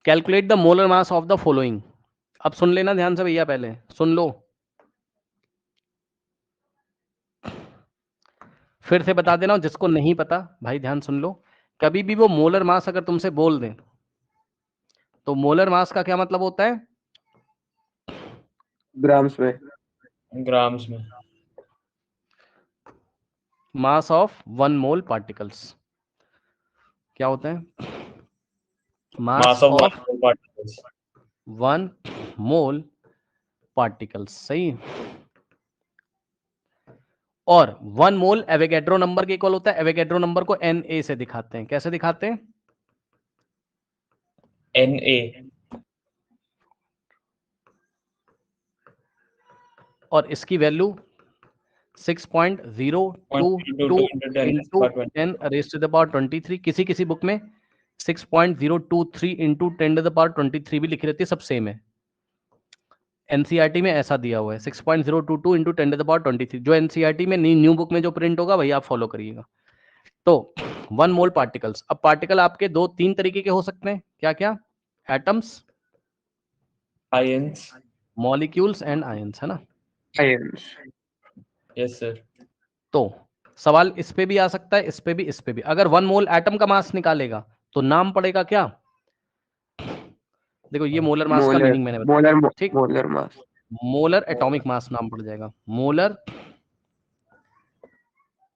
Calculate the molar mass of the following. अब सुन लेना ध्यान से भैया, पहले सुन लो, फिर से बता देना, जिसको नहीं पता भाई ध्यान सुन लो। कभी भी वो मोलर मास अगर तुमसे बोल दें तो मोलर मास का क्या मतलब होता है? ग्राम्स में। ग्राम्स में। मास ऑफ 1 मोल पार्टिकल्स क्या होता है? Mass of of 1 particles. 1 mole particles, सही। और 1 मोल एवोगैड्रो नंबर के इक्वल होता है। एवोगैड्रो नंबर को Na से दिखाते हैं। कैसे दिखाते हैं? Na। और इसकी value 6.022 into 10 raise to the power 23। किसी किसी बुक में 6.023 इंटू 10 टू द पावर 23 भी लिखी रहती है, सब सेम है। एनसीईआरटी में ऐसा दिया हुआ है 6.022 इंटू 10 टू द पावर 23। जो एनसीईआरटी में न्यू बुक में जो प्रिंट होगा वही आप फॉलो करिएगा। तो 1 मोल पार्टिकल्स। अब पार्टिकल आपके 2-3 तरीके के हो सकते हैं। क्या क्या? Atoms, ions. Molecules and ions, है ना? आयंस। Yes sir. तो सवाल इस पे भी आ सकता है, इस पे भी, इस पे भी। अगर 1 मोल एटम का मास निकालेगा तो नाम पड़ेगा क्या? देखो ये मोलर मास का मीनिंग मैंने बताया, मोलर ठीक। Molar mass. Molar atomic mass नाम पड़ जाएगा। मोलर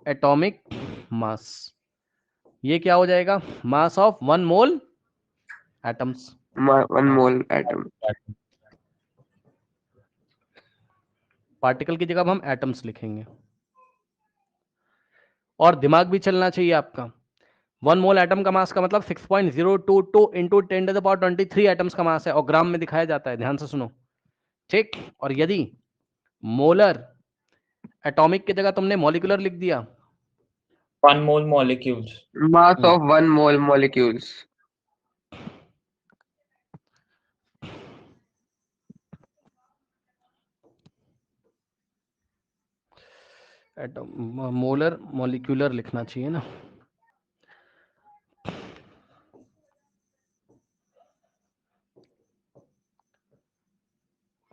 एटॉमिक मास, ये क्या हो जाएगा? मास of 1 mole atoms. 1 mole atom. Particle की जगह हम एटम्स लिखेंगे। और दिमाग भी चलना चाहिए आपका। 1 मोल एटम का मास का मतलब 6.022 into 10 to the power 23 atoms का मास है, और ग्राम में दिखाया जाता है। ध्यान से सुनो, ठीक। और यदि मोलर एटॉमिक की जगह तुमने मॉलिक्यूलर लिख दिया, 1 mole molecules. Mass of 1 mole molecules. Molar molecular लिखना चाहिए ना।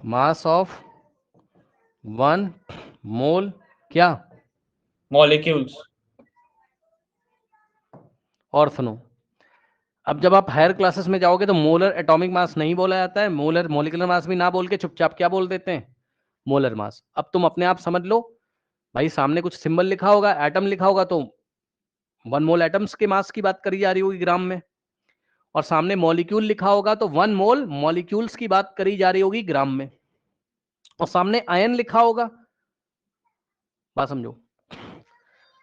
मास ऑफ 1 मोल क्या? मॉलिक्यूल्स। और सुनो, अब जब आप हायर क्लासेस में जाओगे तो मोलर एटॉमिक मास नहीं बोला जाता है, मोलर मॉलिक्यूलर मास भी ना बोल के चुपचाप क्या बोल देते हैं? Molar mass. अब तुम अपने आप समझ लो भाई, सामने कुछ सिंबल लिखा होगा, एटम लिखा होगा, तो 1 मोल एटम्स के मास की बात करी जा रही होगी ग्राम में, और सामने मॉलिक्यूल लिखा होगा तो 1 मोल मॉलिक्यूल्स की बात करी जा रही होगी ग्राम में, और सामने आयन लिखा होगा। बात समझो,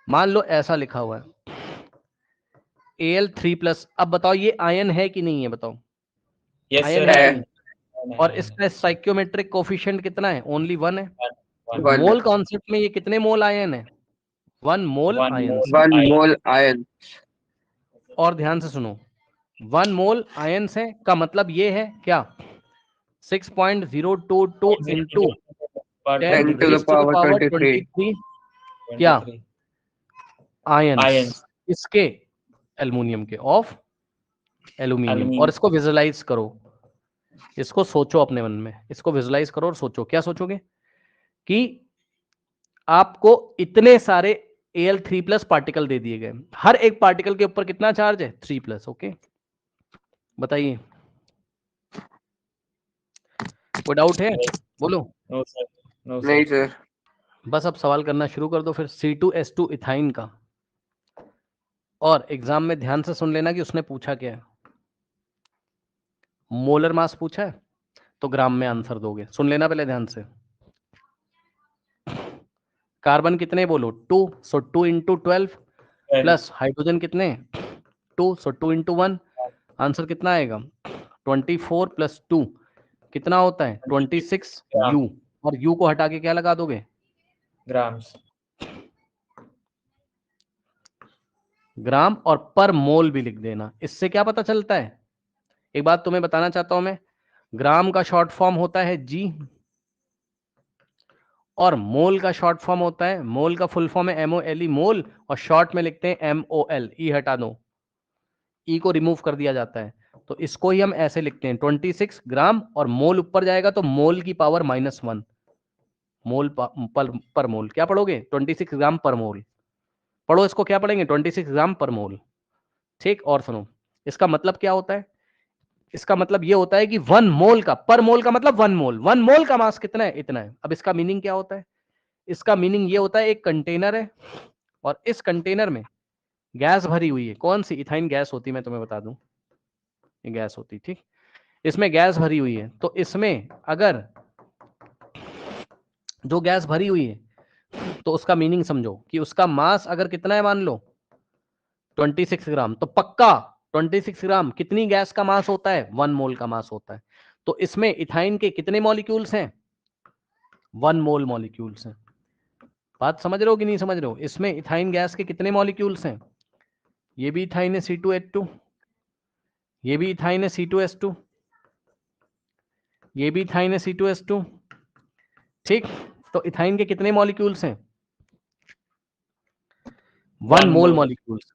मान लो ऐसा लिखा हुआ है Al3+। अब बताओ ये आयन है कि नहीं है? बताओ यस आयन सर। है है। कि नहीं? और इसका स्टाइक्योमेट्रिक कोफिशिएंट कितना है? ओनली 1 है। 1 मोल कॉन्सेप्ट में ये कितने मोल आयन है? 1 मोल 1 आयन। मोल 1 आयन। मोल आयन। और ध्यान से सुनो, 1 मोल आयन्स है का मतलब ये है क्या? 6.022 into 10 10 to the raise to the power power 23। 23 क्या? आयन्स। आयंस। इसके एल्युमिनियम के, ऑफ एल्युमिनियम। और इसको विजुअलाइज करो, इसको सोचो अपने मन में, इसको विजुअलाइज करो और सोचो। क्या सोचोगे? कि आपको इतने सारे Al3+ पार्टिकल दे दिए गए, हर एक पार्टिकल के ऊपर कितना चार्ज है? 3+। ओके, बताइए, कोई डाउट है? बोलो। No sir. नो नहीं सर। सर। बस अब सवाल करना शुरू कर दो फिर C2H2 इथाइन का। और एग्जाम में ध्यान से सुन लेना कि उसने पूछा क्या है। मोलर मास पूछा है तो ग्राम में आंसर दोगे। सुन लेना पहले ध्यान से। कार्बन कितने बोलो? 2, सो 2 इंटू 12 प्लस हाइड्रोजन कितने? 2, सो 2 इंटू 1। आंसर कितना आएगा? 24 प्लस 2 कितना होता है? 26 U। और U को हटा के क्या लगा दोगे? ग्राम्स। ग्राम। और पर मोल भी लिख देना। इससे क्या पता चलता है? एक बात तुम्हें बताना चाहता हूं मैं, ग्राम का शॉर्ट फॉर्म होता है G, और मोल का शॉर्ट फॉर्म होता है, मोल का फुल फॉर्म है MOLE, मोल, और शॉर्ट में लिखते हैं MOL। ई हटा दो, ई को रिमूव कर दिया जाता है। तो इसको ही हम ऐसे लिखते हैं 26 ग्राम, और मोल ऊपर जाएगा तो मोल की पावर -1 मोल पर मोल। क्या पढ़ोगे? 26 ग्राम पर मोल। पढ़ो इसको, क्या पढ़ेंगे? 26 ग्राम पर मोल। ठीक, और सुनो, इसका मतलब क्या होता है? इसका मतलब ये होता है कि 1 मोल का, पर मोल का मतलब 1 मोल, 1 मोल का मास कितना है? इतना है। अब इसका मीनिंग क्या होता है? इसका मीनिंग ये होता है, एक कंटेनर है और इस कंटेनर में गैस भरी हुई है। कौन सी? इथाइन गैस होती है, मैं तुम्हें बता दूं, ये गैस होती। ठीक, इसमें गैस भरी हुई है, तो इसमें अगर जो गैस भरी हुई है तो उसका मीनिंग समझो कि उसका मास अगर कितना है, मान लो 26 ग्राम, तो पक्का 26 ग्राम कितनी गैस का मास होता है? 1 मोल का मास होता है। तो इसमें इथाइन के कितने मॉलिक्यूल्स हैं? 1 मोल मॉलिक्यूल्स हैं। बात समझ रहे हो कि नहीं समझ रहे हो? इसमें इथाइन गैस के कितने मॉलिक्यूल्स हैं? ये भी इथाइन है C2H2, ये भी इथाइन है C2H2, ये भी इथाइन है C2H2। ठीक, तो इथाइन के कितने मॉलिक्यूल्स हैं? 1 mole molecules.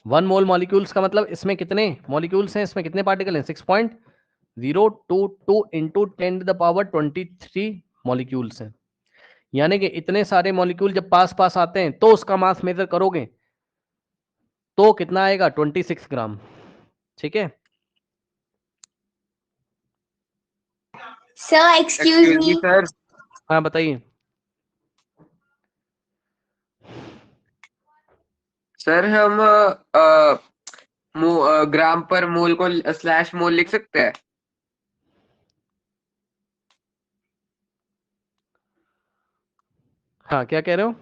One mole molecules का मतलब इसमें कितने मॉलिक्यूल्स हैं? इसमें कितने पार्टिकल हैं? 6.022 इंटू 10⁻23 मॉलिक्यूल्स हैं। यानी कि इतने सारे मॉलिक्यूल जब पास पास आते हैं तो उसका मास मेजर करोगे तो कितना आएगा? 26 ग्राम। ठीक है सर एक्सक्यूज एक्सक्यूज मी मी, सर, हाँ बताइए। सर हम ग्राम पर मोल को स्लैश मोल लिख सकते हैं? हाँ, क्या कह रहे हो?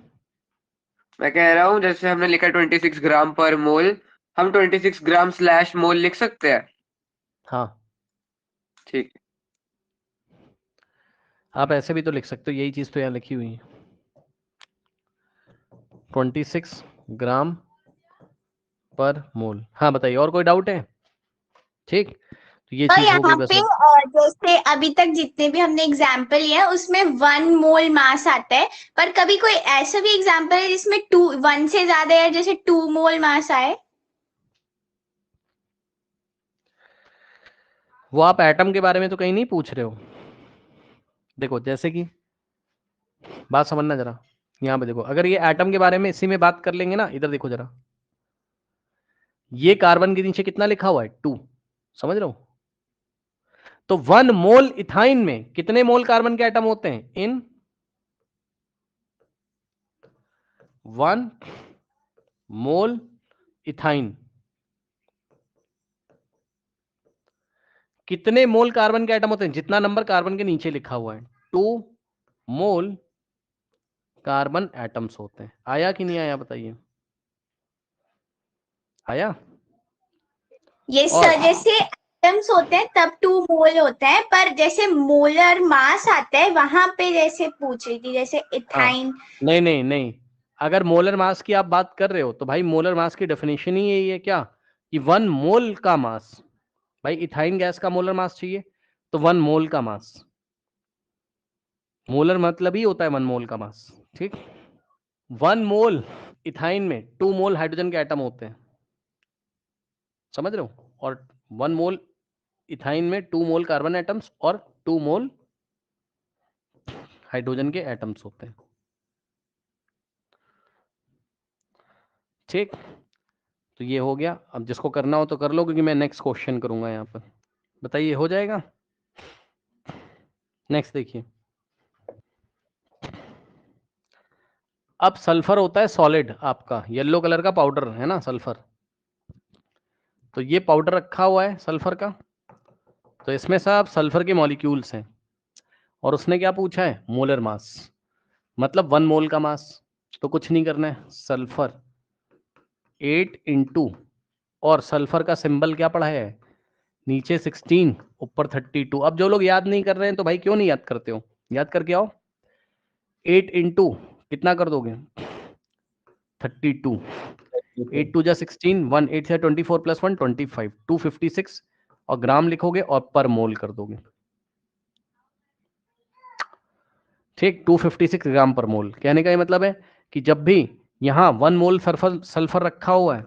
मैं कह रहा हूँ जैसे हमने लिखा 26 ग्राम पर मोल, हम 26 ग्राम स्लैश मोल लिख सकते हैं? हाँ, ठीक है। आप ऐसे भी तो लिख सकते हो, यही चीज तो यहाँ लिखी हुई है, 26 ग्राम पर मोल। हाँ बताइए, और कोई डाउट है? ठीक, तो ये तो चीज हो गई यहाँ बस। पे जैसे अभी तक जितने भी हमने एग्जाम्पल लिया उसमें 1 मोल मास आता है, पर कभी कोई ऐसा भी एग्जाम्पल है जिसमें 1 से ज्यादा है, जैसे 2 मोल मास आए? वो आप एटम के बारे में तो कहीं नहीं पूछ रहे हो। देखो, जैसे कि बात समझना जरा, यहाँ पे देखो, अगर ये एटम के बारे में इसी में बात कर लेंगे ना, इधर देखो जरा, ये कार्बन के नीचे कितना लिखा हुआ है? 2, समझ रहे हो? तो 1 मोल इथाइन में कितने मोल कार्बन के एटम होते हैं? इन 1 मोल इथाइन कितने मोल कार्बन के एटम होते हैं? जितना नंबर कार्बन के नीचे लिखा हुआ है, 2 मोल कार्बन एटम्स होते हैं। आया कि नहीं आया बताइए? आया? यस और सर, जैसे एटम्स होते हैं तब 2 मोल होता है, पर जैसे मोलर मास आता है वहां पे जैसे पूछ रही थी, जैसे इथाइन। नहीं नहीं नहीं, अगर मोलर मास की आप बात कर रहे हो तो भाई मोलर मास की डेफिनेशन ही यही है क्या, कि 1 मोल का मास। भाई इथाइन गैस का मोलर मास चाहिए तो 1 मोल का मास, मोलर मतलब ही होता है 1 मोल का मास। ठीक, 1 मोल इथाइन में 2 मोल हाइड्रोजन के एटम होते हैं, समझ रहे हो? और 1 मोल इथाइन में 2 मोल कार्बन एटम्स और 2 मोल हाइड्रोजन के एटम्स होते हैं। ठीक, तो ये हो गया। अब जिसको करना हो तो कर लो, क्योंकि मैं नेक्स्ट क्वेश्चन करूंगा यहाँ पर। बताइए, हो जाएगा? नेक्स्ट देखिए, अब सल्फर होता है सॉलिड, आपका येलो कलर का पाउडर है ना सल्फर। तो ये पाउडर रखा हुआ है सल्फर का, तो इसमें सब सल्फर के मॉलिक्यूल्स हैं, और उसने क्या पूछा है? मोलर मास, मतलब 1 मोल का मास। तो कुछ नहीं करना है, सल्फर 8 इंटू, और सल्फर का सिंबल क्या पढ़ा है? नीचे 16 ऊपर 32। अब जो लोग याद नहीं कर रहे हैं तो भाई क्यों नहीं याद करते हो, याद करके आओ। 8 इंटू कितना कर दोगे? 32, 8 2 जा 16, 1 8 से 24 प्लस 1 25, 256, और ग्राम लिखोगे और पर मोल कर दोगे। ठीक, 256 ग्राम पर मोल। कहने का ये मतलब है कि जब भी यहाँ 1 मोल सल्फर रखा हुआ है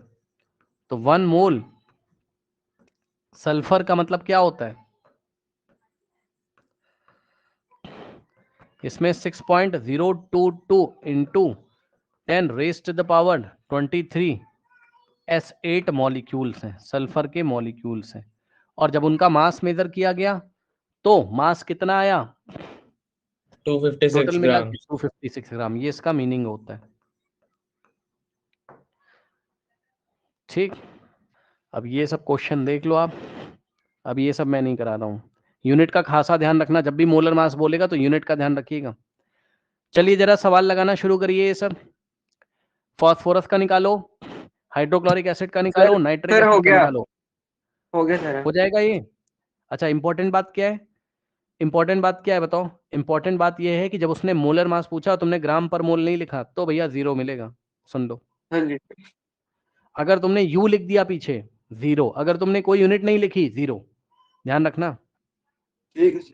तो 1 मोल सल्फर का मतलब क्या होता है, इसमें 6.022 into 10 raise to the power 23 S8 molecules हैं, सल्फर के मॉलिक्यूल्स हैं। और जब उनका मास मेजर किया गया तो मास कितना आया, 256 टोटल मिला ग्राम। के 256 ग्राम। ये इसका मीनिंग होता है। ठीक, अब ये सब क्वेश्चन देख लो आप। अब ये सब मैं नहीं करा रहा हूँ। यूनिट का खासा ध्यान रखना, जब भी मोलर मास बोलेगा तो यूनिट का ध्यान रखिएगा। चलिए जरा सवाल लगाना शुरू करिए। ये सब फास्फोरस का निकालो, हाइड्रोक्लोरिक एसिड का निकालो, नाइट्रिक सर हो एसिड का गया निकालो। हो गया सर। हो जाएगा ये। अच्छा, इंपॉर्टेंट बात क्या है, इंपॉर्टेंट बात क्या है बताओ। इंपॉर्टेंट बात ये है कि जब उसने मोलर मास पूछा तुमने ग्राम पर मोल नहीं लिखा तो भैया 0 मिलेगा। सुन लो, हाँ जी अगर तुमने यू लिख दिया पीछे 0, अगर तुमने कोई यूनिट नहीं लिखी 0। ध्यान रखना। ठीक है सर।